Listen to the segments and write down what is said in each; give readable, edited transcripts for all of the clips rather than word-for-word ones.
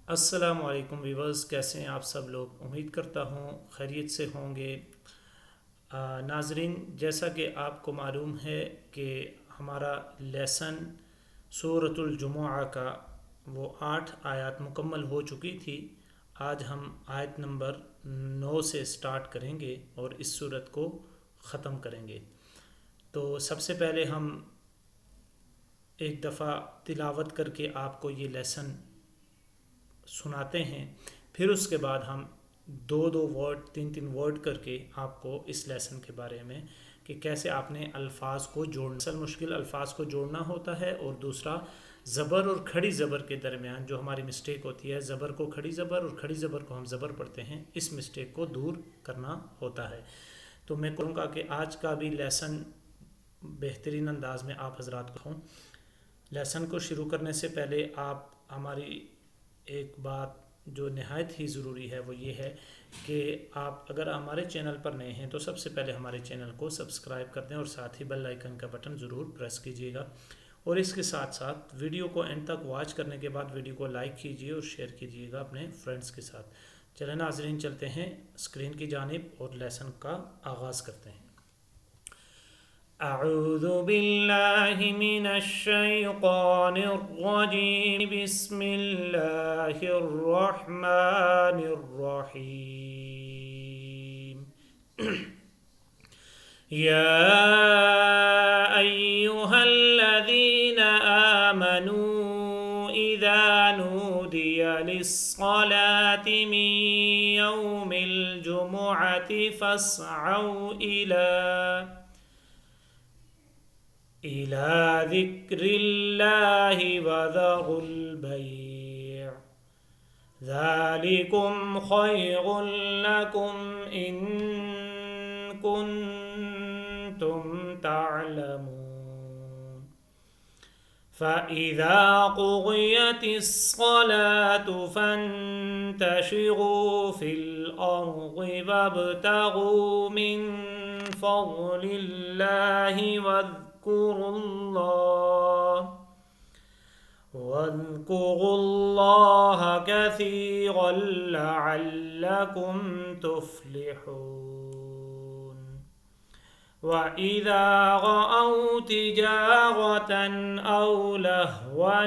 अस्सलाम वालेकुम वीवर्स, कैसे हैं आप सब लोग। उम्मीद करता हूँ खैरियत से होंगे। नाजरीन, जैसा कि आपको मालूम है कि हमारा लेसन सूरतुल जुमुआ का वो 8 आयत मुकम्मल हो चुकी थी। आज हम आयत नंबर 9 से स्टार्ट करेंगे और इस सूरत को ख़त्म करेंगे। तो सबसे पहले हम एक दफ़ा तिलावत करके आपको ये लेसन सुनाते हैं। फिर उसके बाद हम दो दो वर्ड तीन तीन वर्ड करके आपको इस लेसन के बारे में कि कैसे आपने अल्फाज को जोड़ना, असल मुश्किल अल्फाज को जोड़ना होता है। और दूसरा, ज़बर और खड़ी ज़बर के दरमियान जो हमारी मिस्टेक होती है, ज़बर को खड़ी ज़बर और खड़ी ज़बर को हम ज़बर पढ़ते हैं, इस मिस्टेक को दूर करना होता है। तो मैं कहूँगा कि आज का भी लेसन बेहतरीन अंदाज में आप हजरात को हूँ। लेसन को शुरू करने से पहले आप हमारी एक बात जो नहायत ही ज़रूरी है वो ये है कि आप अगर हमारे चैनल पर नए हैं तो सबसे पहले हमारे चैनल को सब्सक्राइब कर दें और साथ ही बेल आइकन का बटन ज़रूर प्रेस कीजिएगा। और इसके साथ साथ वीडियो को एंड तक वॉच करने के बाद वीडियो को लाइक कीजिए और शेयर कीजिएगा अपने फ्रेंड्स के साथ। चलें नाज़रीन, चलते हैं स्क्रीन की जानिब और लेसन का आगाज़ करते हैं। أعوذ بالله من الشيطان الرجيم بسم الله الرحمن الرحيم يا أيها الذين آمنوا إذا نودي للصلاة من يوم الجمعة فاسعوا إلى ذكر الله وذروا البيع ذلكم خير لكم إن كنتم تعلمون فإذا قضيت الصلاة فانتشروا في الأرض وابتغوا من فضل الله واذكروا الله كثيرا لعلكم تفلحون وإذا رأوا تجارة أو لهوا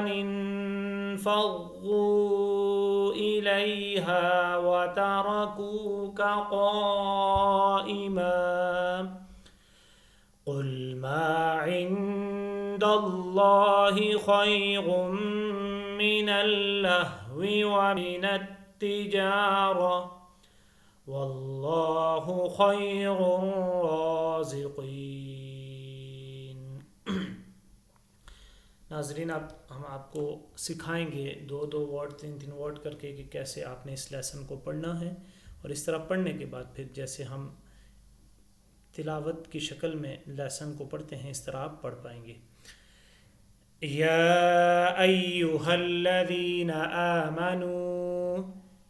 انفضوا إليها وتركوك قائما قل ما عند الله خير من اللهو ومن التجارة والله خير الرازقين। नाजरीन, अब हम आपको सिखाएंगे दो दो वर्ड तीन तीन वर्ड करके कि कैसे आपने इस लेसन को पढ़ना है। और इस तरह पढ़ने के बाद फिर जैसे हम तिलावत की शक्ल में लेसन को पढ़ते हैं इस तरह आप पढ़ पाएंगे। या अय्युहल्लज़ीना आमनू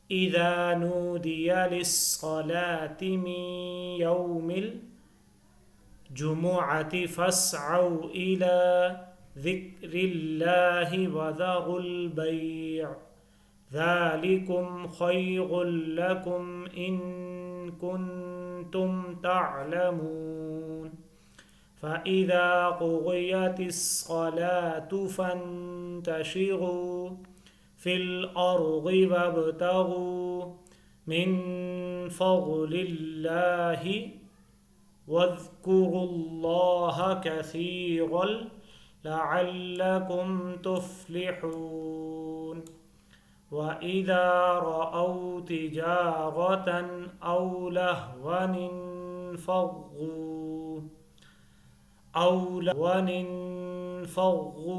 इज़ा नूदिया लिस्सलाति मिन यौमिल जुमुअति फस्अउ इला ज़िक्रिल्लाहि वज़रुल बैअ ज़ालिकुम खैरुल लकुम इन कुन्तुम तालमून फ़इज़ा क़ुज़ियतिस्सलातु फ़ंतशिरू फ़िल अर्ज़ि वब्तग़ू मिन फ़ज़लिल्लाहि वज़्कुरुल्लाह कसीरन लअल्लकुम तुफ़्लिहून वइज़ा रअव तिजारतन औ लहवन इंफज़ू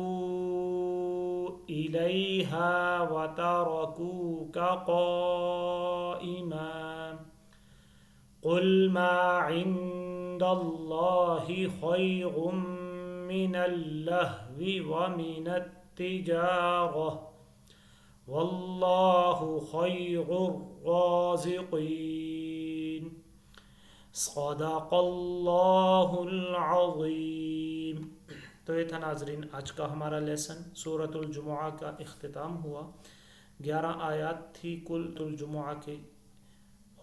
इलैहा वतरकूक क़ाइमा क़ुल मा इंदल्लाहि खैरुम मिनल लहवी व मिनत तिजारह वल्लाहु खैरुर राज़िक़ीन सदक़ल्लाहुल अज़ीम। तो ये था नाजरीन आज का हमारा लेसन। सूरतुल जुमुआ का इख्तिताम हुआ। 11 आयत थी कुल जुमुआ की,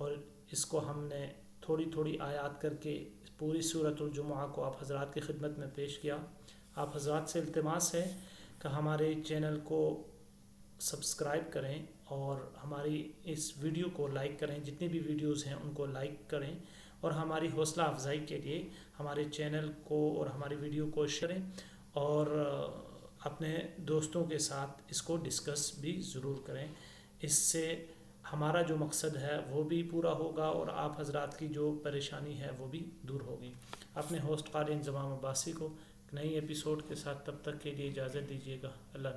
और इसको हमने थोड़ी थोड़ी आयत करके पूरी सूरतुल जुमुआ को आप हज़रात की खिदमत में पेश किया। आप हज़रात से इल्तिमास है कि हमारे चैनल को सब्सक्राइब करें और हमारी इस वीडियो को लाइक करें, जितनी भी वीडियोस हैं उनको लाइक करें, और हमारी हौसला अफजाई के लिए हमारे चैनल को और हमारी वीडियो को शेयर करें, और अपने दोस्तों के साथ इसको डिस्कस भी ज़रूर करें। इससे हमारा जो मकसद है वो भी पूरा होगा और आप हज़रात की जो परेशानी है वो भी दूर होगी। अपने होस्ट क़ारी इंज़माम अब्बासी को नई एपिसोड के साथ तब तक के लिए इजाज़त दीजिएगा। अल्लाह।